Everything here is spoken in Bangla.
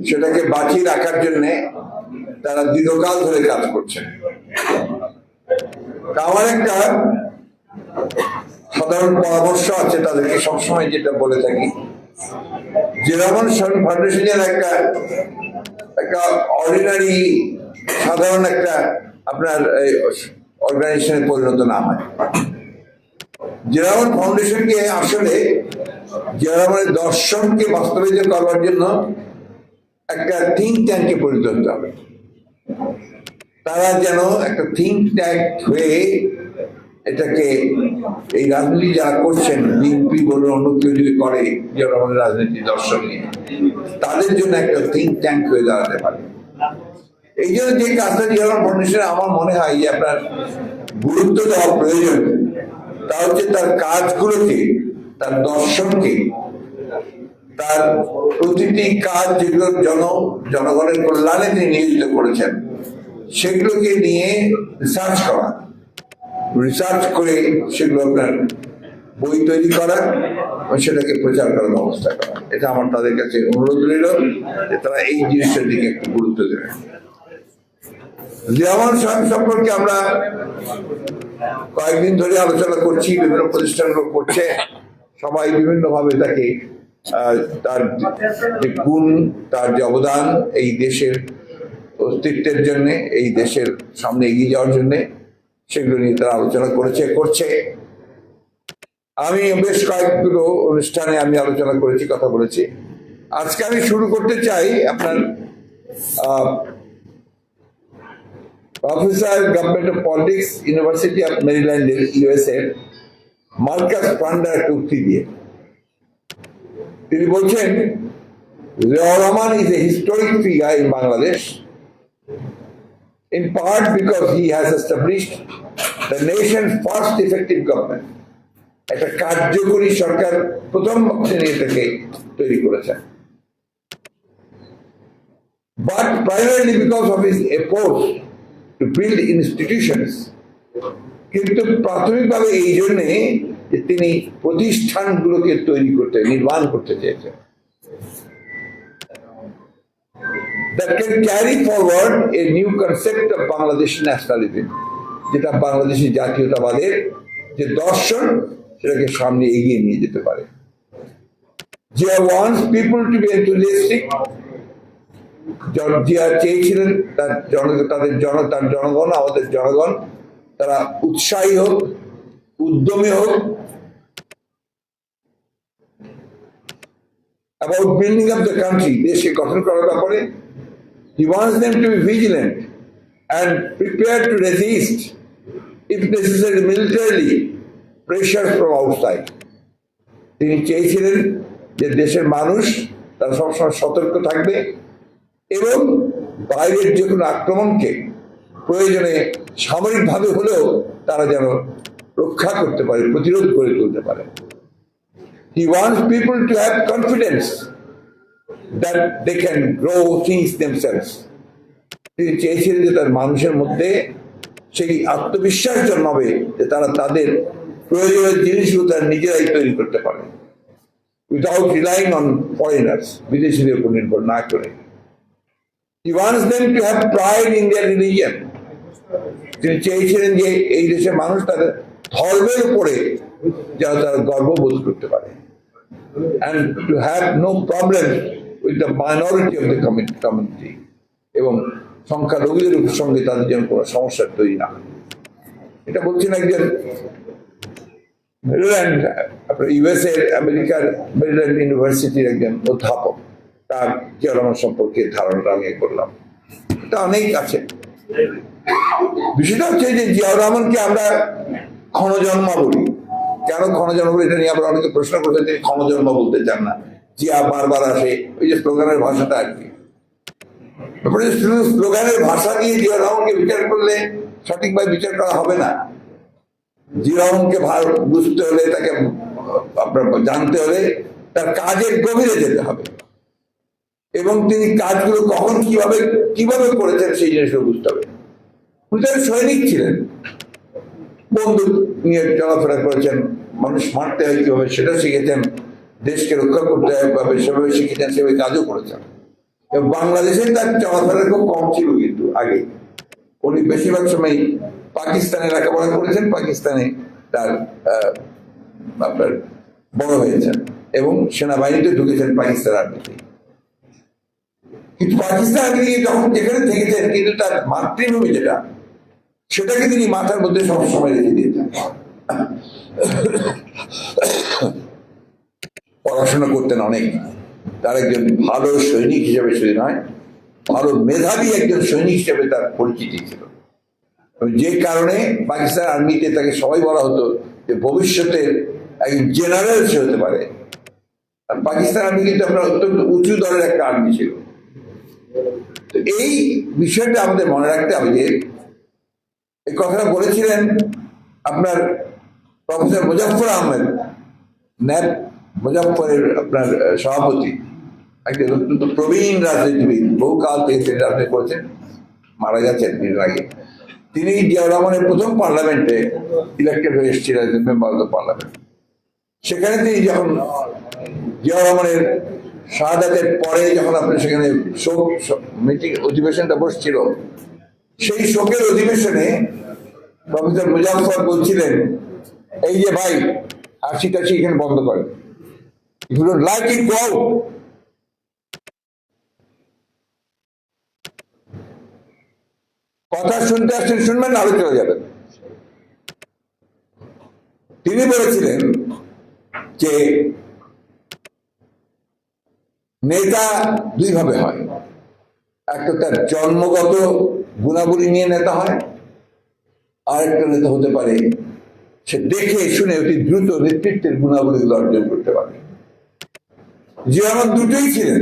সেটাকে বাঁচিয়ে রাখার জন্য তারা দীর্ঘকাল ধরে কাজ করছেন। আমার একটা সাধারণ পরামর্শ আছে তাদেরকে সবসময়, যেটা বলে থাকি, যেরকম ফাউন্ডেশনের একটা অর্ডিনারি সাধারণ একটা আপনার অর্গানাইজেশনে পরিণত না হয়। যেরকম ফাউন্ডেশনকে আসলে যেরকমের দর্শনকে বাস্তবায়িত করবার জন্য একটা থিঙ্ক ট্যাঙ্কে পরিণত হতে হবে। তারা যেন একটা থিঙ্ক ট্যাঙ্ক হয়ে এটাকে, এই রাজনীতি যারা করছেন, বিএনপি বলুন অন্য কেউ যদি করে যেরকম রাজনীতি দর্শন নিয়ে, তাদের জন্য একটা থিঙ্ক ট্যাঙ্ক হয়ে দাঁড়াতে পারে। এই জন্য যে কাজটা যেরকম ফাউন্ডেশনে আমার মনে হয় যে আপনার গুরুত্ব দেওয়া প্রয়োজন, তা হচ্ছে তার কাজগুলোকে, তার দর্শনকে, তার প্রতিটি কাজ যেগুলো জনগণের কল্যাণে তিনি নিয়োজিত করেছেন সেগুলোকে নিয়ে রিসার্চ করা, রিসার্চ করে সেগুলো আপনার বই তৈরি করা এবং সেটাকে প্রচার করার ব্যবস্থা করা। এটা আমার তাদের কাছে অনুরোধ রইল যে তারা এই জিনিসের দিকে একটু গুরুত্ব দেবে। জিয়া রহমান সাহেব সম্পর্কে আমরা কয়েকদিন ধরে আলোচনা করছি, বিভিন্ন প্রতিষ্ঠানগুলো করছে, সবাই বিভিন্ন ভাবে তাকে তার যে গুণ, তার যে অবদান এই দেশের অস্তিত্বের জন্য, এই দেশের সামনে এগিয়ে যাওয়ার জন্য, সেগুলো নিয়ে তারা আলোচনা করছে। আমি বেশ কয়েকগুলো অনুষ্ঠানে আমি আলোচনা করেছি, কথা বলেছি। আজকে আমি শুরু করতে চাই আপনার professor government of politics, university of Maryland, USA, Marcus Funder উক্তি দিয়ে। তিনি বলছেন, Ziaur Rahman is a historic figure in Bangladesh, in part because he has established the nation's first effective government. একটা কার্যকরী সরকার প্রথম শ্রেণী থেকে তৈরি করেছেন। But primarily because of his efforts to build institutions, কিন্তু প্রাথমিকভাবে এই জন্যে যে তিনি প্রতিষ্ঠানগুলোকে তৈরি করতে, নির্মাণ করতে চেয়েছেন, that can carry forward a new concept of Bangladeshi nationalism, যেটা বাংলাদেশি জাতীয়তাবাদের যে দর্শন সেটাকে সামনে এগিয়ে নিয়ে যেতে পারে। Jia wants people to be enthusiastic. Zia চেয়েছিলেন তার জনগণ, আমাদের জনগণ, তারা উৎসাহী হোক, উদ্যমী হোক about building up the country, দেশকে গঠন করার ব্যাপারে। He wants them to be vigilant and prepared to resist, if necessary militarily, pressure from outside. তিনি চেয়েছিলেন যে দেশের মানুষ তারা সবসময় সতর্ক থাকবে এবং বাইরের যে কোনো আক্রমণকে প্রয়োজনে সামরিকভাবে হলেও তারা যেন রক্ষা করতে পারে, প্রতিরোধ করে তুলতে পারে। He wants people to have confidence that they can grow things themselves. তিনি চেয়েছিলেন যে তার মানুষের মধ্যে সেই আত্মবিশ্বাস জন্মাবে যে তারা তাদের প্রয়োজনীয় জিনিসগুলো তারা নিজেরাই তৈরি করতে পারে, উইদাউট রিলাইং অন ফরেনার্স, বিদেশিদের উপর নির্ভর না করে। He wants them to have pride in their religion. তিনি চেয়েছিলেন যে এই দেশের মানুষ তাদের ধর্মের উপরে যেন তারা গর্ববোধ করতে পারে, and to have no problem with the minority of the community, এবং সংখ্যালঘুদের সঙ্গে তাদের যেন কোনো সমস্যা তৈরি না হয়। এটা বলছেন একজন মেরিল্যান্ড, আপনার ইউএসএ আমেরিকার মেরিল্যান্ড ইউনিভার্সিটির একজন অধ্যাপক, তার জিয়া রহমান সম্পর্কে ধারণাটা আমি করলাম। এটা অনেক আছে। বিষয়টা হচ্ছে যে জিয়াউর রহমানকে আমরা ক্ষণজন্মা বলি। কেন ক্ষণজন্মা বলি এটা নিয়ে আমরা অনেকে প্রশ্ন করছেন, তিনি ক্ষণজন্মা বলতে চান না। জিয়া বারবার আসে, ওই যে স্লোগানের ভাষাটা আর কি। তারপরে স্লোগানের ভাষা দিয়ে জিয়াউর রহমানকে বিচার করলে সঠিকভাবে বিচার করা হবে না। জিয়াউর রহমানকে বুঝতে হলে, তাকে আপনার জানতে হলে তার কাজের গভীরে যেতে হবে এবং তিনি কাজগুলো কখন কিভাবে করেছেন সেই জিনিসগুলো বুঝতে হবে। উনি সৈনিক ছিলেন, বন্দুক নিয়ে চলাফেরা করেছেন, মানুষ মারতে হয় কিভাবে সেটা শিখেছেন, দেশকে রক্ষা করতে হবে সেভাবে শিখেছেন, সেভাবে কাজও করেছেন। এবং বাংলাদেশে তার চলাফেরা খুব কম ছিল, কিন্তু আগে উনি বেশিরভাগ সময় পাকিস্তানে লেখাপড়া করেছেন, পাকিস্তানে তার আপনার বড় হয়েছেন এবং সেনাবাহিনীতে ঢুকেছেন পাকিস্তান আর্মিতে। কিন্তু পাকিস্তান আর্মি যখন যেখানে থেকেছেন, কিন্তু তার মাতৃভূমি যেটা, সেটাকে তিনি মাথার মধ্যে সবসময় রেখে দিয়েছেন। পড়াশোনা করতেন অনেক, তার একজন ভালো সৈনিক হিসেবে শুধু নয়, ভালো মেধাবী একজন সৈনিক হিসেবে তার পরিচিতি ছিল। যে কারণে পাকিস্তান আর্মিতে তাকে সবাই বলা হতো যে ভবিষ্যতের একজন জেনারেল সে হতে পারে। আর পাকিস্তান আর্মি কিন্তু আপনার অত্যন্ত উঁচু দলের একটা আর্মি ছিল। এই বিষয়টা আমাদের মনে রাখতে হবে যে এই কথাটা বলেছিলেন আপনার প্রফেসর মুজাফফর আহমেদ, ন্যাপ মুজাফফরের আপনার সভাপতি, একজন অত্যন্ত প্রবীণ রাজনীতিবিদ, বহুকাল থেকে তিনি রাজনীতি করেছেন, মারা যাচ্ছেন দিন আগে। তিনি জিয়াউর রহমানের প্রথম পার্লামেন্টে ইলেক্টেড হয়ে এসেছিলেন, মেম্বার অফ দ্য পার্লামেন্ট। সেখানে তিনি যখন জিয়াউর রহমানের শাহাদাতের পরে যখন আপনার সেখানে শোক মিটিং অধিবেশনটা বসছিল, সেই শোকের অধিবেশনে প্রফেসর মুজাফফর বলছিলেন, এই যে ভাই হাসি টাসি এখানে বন্ধ করেন, if you don't like it, go out. কথা শুনতে আসছেন শুনবেন, না হলে চলে যাবেন। তিনি বলেছিলেন যে নেতা দুই ভাবে হয়, একটা তার জন্মগত গুণাবলী নিয়ে নেতা হয়, আর একটা নেতা হতে পারে সে দেখে শুনে অতি দ্রুত নেতৃত্বের গুণাবলীগুলো অর্জন করতে পারে। জিয়া রহমান দুটোই ছিলেন।